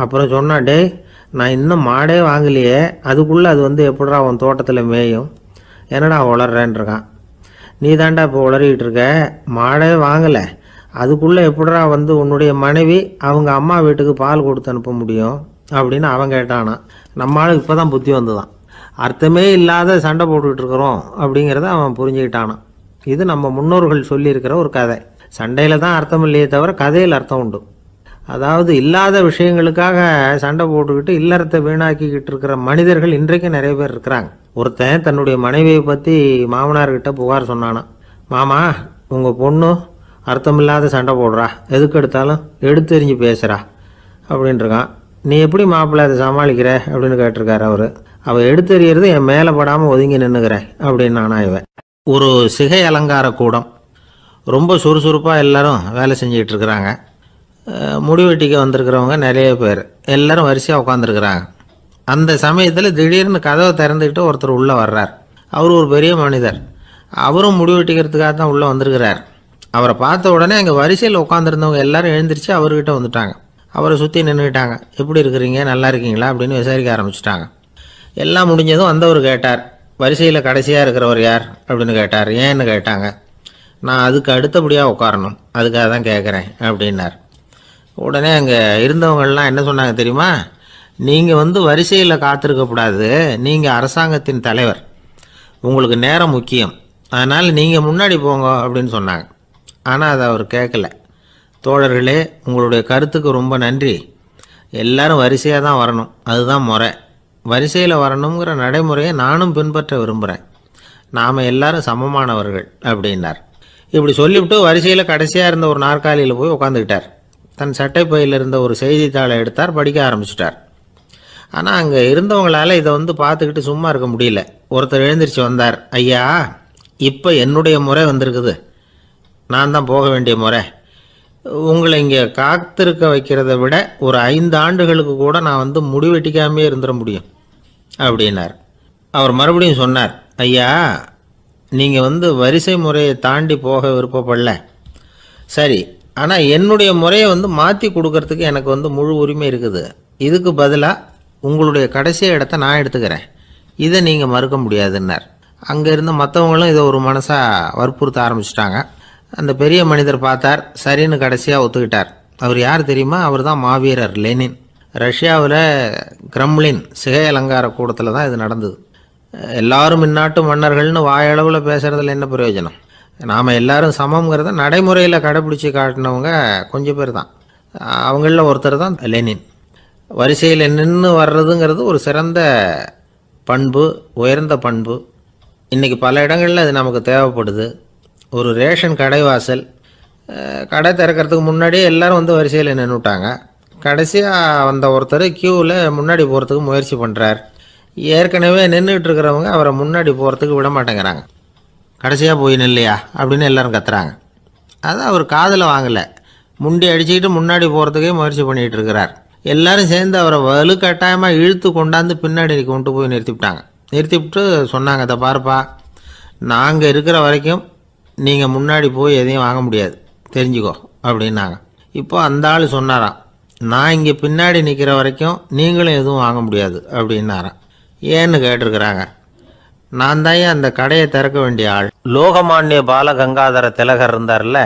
அப்புறம் சொன்னான், டேய் நான் இன்னும் மாடே வாங்கலையே, அதுக்குள்ளே அது வந்து எப்படிடா உன் தோட்டத்தில் மேயும், என்னடா உளர்றேன்ருக்கான். நீ தாண்டா இப்போ உளறிக்கிட்டு இருக்க, மாடே வாங்கலை, அதுக்குள்ளே எப்படிடா வந்து உன்னுடைய மனைவி அவங்க அம்மா வீட்டுக்கு பால் கொடுத்து அனுப்ப முடியும் அப்படின்னு அவன் கேட்டானா. நம்மளுக்கு இப்போ தான் புத்தி வந்துதான், அர்த்தமே இல்லாத சண்டை போட்டுக்கிட்டு இருக்கிறோம் அப்படிங்கிறத அவன் புரிஞ்சுக்கிட்டானான். இது நம்ம முன்னோர்கள் சொல்லியிருக்கிற ஒரு கதை. சண்டையில் தான் அர்த்தம் இல்லையே தவிர கதையில் அர்த்தம் உண்டு. அதாவது இல்லாத விஷயங்களுக்காக சண்டை போட்டுக்கிட்டு இல்லறத்தை வீணாக்கிக்கிட்டு இருக்கிற மனிதர்கள் இன்றைக்கு நிறைய பேர் இருக்கிறாங்க. ஒருத்தன் தன்னுடைய மனைவியை பற்றி மாமனார்கிட்ட புகார் சொன்னானா, மாமா உங்கள் பொண்ணு அர்த்தமில்லாத சண்டை போடுறா, எதுக்கு எடுத்தாலும் எடுத்தெறிஞ்சு பேசுகிறா அப்படின்ட்டுருக்கான். நீ எப்படி மாப்பிள்ளை அதை சமாளிக்கிற அப்படின்னு கேட்டிருக்காரு அவர். அவள் எடுத்தெறியறது என் மேலே படாமல் ஒதுங்கி நின்றுக்கிறேன் அப்படின்னு நானா இவன். ஒரு சிகை அலங்கார கூடம், ரொம்ப சுறுசுறுப்பாக எல்லாரும் வேலை செஞ்சுக்கிட்டு இருக்கிறாங்க. முடிவெட்டிக்க வந்திருக்கிறவங்க நிறைய பேர், எல்லோரும் வரிசையாக உட்காந்துருக்குறாங்க. அந்த சமயத்தில் திடீர்னு கதவை திறந்துக்கிட்டு ஒருத்தர் உள்ளே வர்றார். அவர் ஒரு பெரிய மனிதர். அவரும் முடிவெட்டிக்கிறதுக்காக தான் உள்ளே வந்திருக்கிறார். அவரை பார்த்த உடனே அங்கே வரிசையில் உட்காந்துருந்தவங்க எல்லாரும் எழுந்திரிச்சு அவர்கிட்ட வந்துட்டாங்க. அவரை சுற்றி நின்றுக்கிட்டாங்க. எப்படி இருக்கிறீங்க, நல்லா இருக்கீங்களா அப்படின்னு விசாரிக்க ஆரம்பிச்சிட்டாங்க. எல்லாம் முடிஞ்சதும் வந்தவர் கேட்டார், வரிசையில் கடைசியாக இருக்கிறவர் யார் அப்படின்னு கேட்டார். ஏன்னு கேட்டாங்க. நான் அதுக்கு அடுத்தபடியாக உட்காரணும், அதுக்காக தான் கேட்குறேன் அப்படின்னார். உடனே அங்கே இருந்தவங்கள்லாம் என்ன சொன்னாங்க தெரியுமா, நீங்கள் வந்து வரிசையில் காத்திருக்கக்கூடாது, நீங்கள் அரசாங்கத்தின் தலைவர், உங்களுக்கு நேரம் முக்கியம், அதனால் நீங்கள் முன்னாடி போங்க அப்படின்னு சொன்னாங்க. ஆனால் அதை அவர் கேட்கல. தோழர்களே, உங்களுடைய கருத்துக்கு ரொம்ப நன்றி, எல்லாரும் வரிசையாக தான் வரணும், அதுதான் முறை, வரிசையில் வரணுங்கிற நடைமுறையை நானும் பின்பற்ற விரும்புகிறேன், நாம் எல்லாரும் சமமானவர்கள் அப்படின்னார். இப்படி சொல்லிவிட்டு வரிசையில் கடைசியாக இருந்த ஒரு நாற்காலியில் போய் உட்காந்துக்கிட்டார். தன் சட்டை பையில் இருந்த ஒரு செய்தித்தாளை எடுத்தார், படிக்க ஆரம்பிச்சிட்டார். ஆனால் அங்கே இருந்தவங்களால் இதை வந்து பார்த்துக்கிட்டு சும்மா இருக்க முடியல. ஒருத்தர் எழுந்திரிச்சு வந்தார். ஐயா, இப்போ என்னுடைய முறை வந்திருக்குது, நான் தான் போக வேண்டிய முறை, உங்களை இங்கே காத்திருக்க வைக்கிறத விட ஒரு 5 ஆண்டுகளுக்கு கூட நான் வந்து முடிவெட்டிக்காமே இருந்துட முடியும் அப்படின்னார். அவர் மறுபடியும் சொன்னார், ஐயா நீங்கள் வந்து வரிசை முறையை தாண்டி போக விருப்பப்படல, சரி, ஆனால் என்னுடைய முறையை வந்து மாற்றி கொடுக்கறதுக்கு எனக்கு வந்து முழு உரிமை இருக்குது, இதுக்கு பதிலாக உங்களுடைய கடைசி இடத்த நான் எடுத்துக்கிறேன், இதை நீங்கள் மறுக்க முடியாதுன்னார். அங்கே இருந்த மற்றவங்களும் இதை ஒரு மனசாக வற்புறுத்த ஆரம்பிச்சிட்டாங்க. அந்த பெரிய மனிதர் பார்த்தார், சரின்னு கடைசியாக ஒத்துக்கிட்டார். அவர் யார் தெரியுமா, அவர் தான் மாவீரர் லெனின். ரஷ்யாவில் கிரெம்ளின் சிகை அலங்கார கூடத்தில் தான் இது நடந்தது. எல்லாரும் இந்நாட்டு மன்னர்கள்னு வாயளவில் பேசுகிறதுல என்ன பிரயோஜனம், நாம் எல்லாரும் சமங்கிறத நடைமுறையில் கடைப்பிடிச்சி காட்டினவங்க கொஞ்சம் பேர் தான். அவங்களில் ஒருத்தர் தான் லெனின். வரிசையில் நின்று வர்றதுங்கிறது ஒரு சிறந்த பண்பு, உயர்ந்த பண்பு. இன்றைக்கி பல இடங்களில் அது நமக்கு தேவைப்படுது. ஒரு ரேஷன் கடைவாசல், கடை திறக்கிறதுக்கு முன்னாடியே எல்லோரும் வந்து வரிசையில் நின்றுட்டாங்க. கடைசியாக வந்த ஒருத்தர் க்யூவில் முன்னாடி போகிறதுக்கு முயற்சி பண்ணுறார். ஏற்கனவே நின்றுட்டு இருக்கிறவங்க அவரை முன்னாடி போகிறதுக்கு விட மாட்டேங்கிறாங்க. கடைசியாக போய் நில்லையா அப்படின்னு எல்லோரும் கத்துறாங்க. அதை அவர் காதில் வாங்கலை, முண்டி அடிச்சுக்கிட்டு முன்னாடி போகிறதுக்கே முயற்சி பண்ணிகிட்டு இருக்கிறார். எல்லோரும் சேர்ந்து அவரை வலுக்கட்டாயமாக இழுத்து கொண்டாந்து பின்னாடி கொண்டு போய் நிறுத்திவிட்டாங்க. நிறுத்திவிட்டு சொன்னாங்க, அதை பாருப்பா, நாங்கள் இருக்கிற வரைக்கும் நீங்கள் முன்னாடி போய் எதையும் வாங்க முடியாது, தெரிஞ்சுக்கோ அப்படின்னாங்க. இப்போ அந்த ஆள் சொன்னாராம், நான் இங்கே பின்னாடி நிற்கிற வரைக்கும் நீங்களும் எதுவும் வாங்க முடியாது அப்படின்னாராம். ஏன்னு கேட்டிருக்கிறாங்க. நான் தான் அந்த கடையை திறக்க வேண்டிய ஆள். லோகமானிய பாலகங்காதர திலகர் இருந்தார்ல,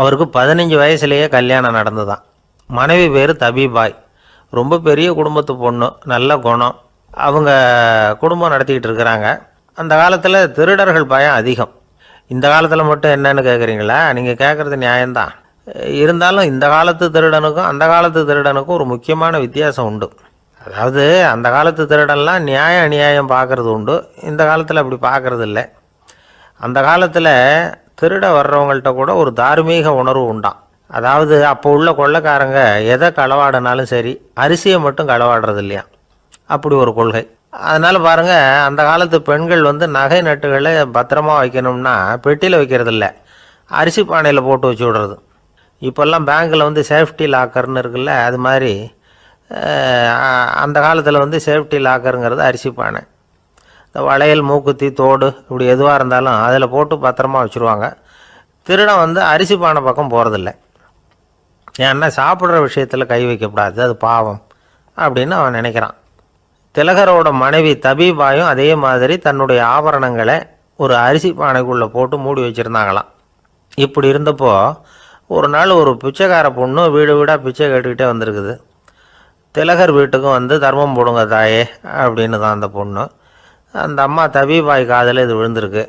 அவருக்கு 15 வயசுலேயே கல்யாணம் நடந்துதான். மனைவி பேர் தபிபாய். ரொம்ப பெரிய குடும்பத்து பொண்ணு, நல்ல குணம். அவங்க குடும்பம் நடத்திக்கிட்டு இருக்கிறாங்க. அந்த காலத்தில் திருடர்கள் பயம் அதிகம். இந்த காலத்தில் மட்டும் என்னன்னு கேட்குறீங்களா? நீங்கள் கேட்குறது நியாயம்தான். இருந்தாலும் இந்த காலத்து திருடனுக்கும் அந்த காலத்து திருடனுக்கும் ஒரு முக்கியமான வித்தியாசம் உண்டு. அதாவது அந்த காலத்து திருடன்லாம் நியாயம் அநியாயம் பார்க்குறது உண்டு, இந்த காலத்தில் அப்படி பார்க்குறது இல்லை. அந்த காலத்தில் திருட வர்றவங்கள்ட்ட கூட ஒரு தார்மீக உணர்வு உண்டாம். அதாவது அப்போ உள்ள கொள்ளைக்காரங்க எதை களவாடினாலும் சரி, அரிசியை மட்டும் களவாடுறது இல்லையா, அப்படி ஒரு கொள்கை. அதனால் பாருங்கள், அந்த காலத்து பெண்கள் நகை நட்டுகளை பத்திரமா வைக்கணும்னா பெட்டியில் வைக்கிறது இல்லை, அரிசி பானையில் போட்டு வச்சு விடுறது. இப்போல்லாம் பேங்க்கில் சேஃப்டி லாக்கர்னு இருக்குல்ல, அது மாதிரி அந்த காலத்தில் சேஃப்டி லாக்கருங்கிறது அரிசி பானை. இந்த வளையல், மூக்குத்தி, தோடு இப்படி எதுவாக இருந்தாலும் அதில் போட்டு பத்திரமா வச்சுருவாங்க. திருடன் அரிசி பானை பக்கம் போகிறதில்ல. ஏன்னா சாப்பிட்ற விஷயத்தில் கை வைக்கக்கூடாது, அது பாவம் அப்படின்னு அவன் நினைக்கிறான். திலகரோட மனைவி தபிபாயும் அதே மாதிரி தன்னுடைய ஆபரணங்களை ஒரு அரிசி பானைக்குள்ளே போட்டு மூடி வச்சுருந்தாங்களாம். இப்படி இருந்தப்போ ஒரு நாள் ஒரு பிச்சைக்கார பொண்ணு வீடு வீடாக பிச்சை கேட்டுக்கிட்டே வந்திருக்குது. திலகர் வீட்டுக்கும் தர்மம் போடுங்க தாயே அப்படின்னு தான் அந்த பொண்ணு. அந்த அம்மா தபிபாய் காதில் இது விழுந்திருக்கு.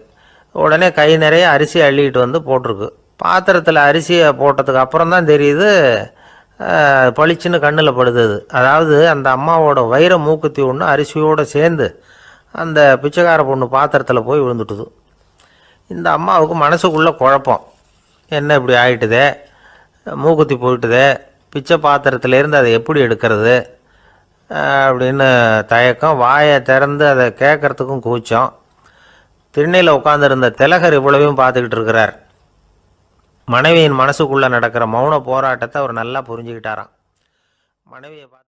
உடனே கை நிறைய அரிசி அள்ளிக்கிட்டு போட்டிருக்கு. பாத்திரத்தில் அரிசியை போட்டதுக்கு அப்புறம் தான் தெரியுது, பளிச்சுன்னு கண்ணில் படுது. அதாவது அந்த அம்மாவோட வைர மூக்குத்தி ஒன்று அரிசியோடு சேர்ந்து அந்த பிச்சைக்கார பொண்ணு பாத்திரத்தில் போய் விழுந்துட்டுது. இந்த அம்மாவுக்கு மனசுக்குள்ளே குழப்பம், என்ன இப்படி ஆகிட்டுதே, மூக்குத்தி போயிட்டுதே, பிச்சை பாத்திரத்துலேருந்து அதை எப்படி எடுக்கிறது அப்படின்னு தயக்கம். வாயை திறந்து அதை கேட்கறதுக்கும் கூச்சம். திண்ணையில் உட்காந்துருந்த திலகர் இவ்வளவையும் பார்த்துக்கிட்டு இருக்கிறார். மனைவியின் மனசுக்குள்ளே நடக்கிற மௌன போராட்டத்தை அவர் நல்லா புரிஞ்சுக்கிட்டாராம். மனைவியை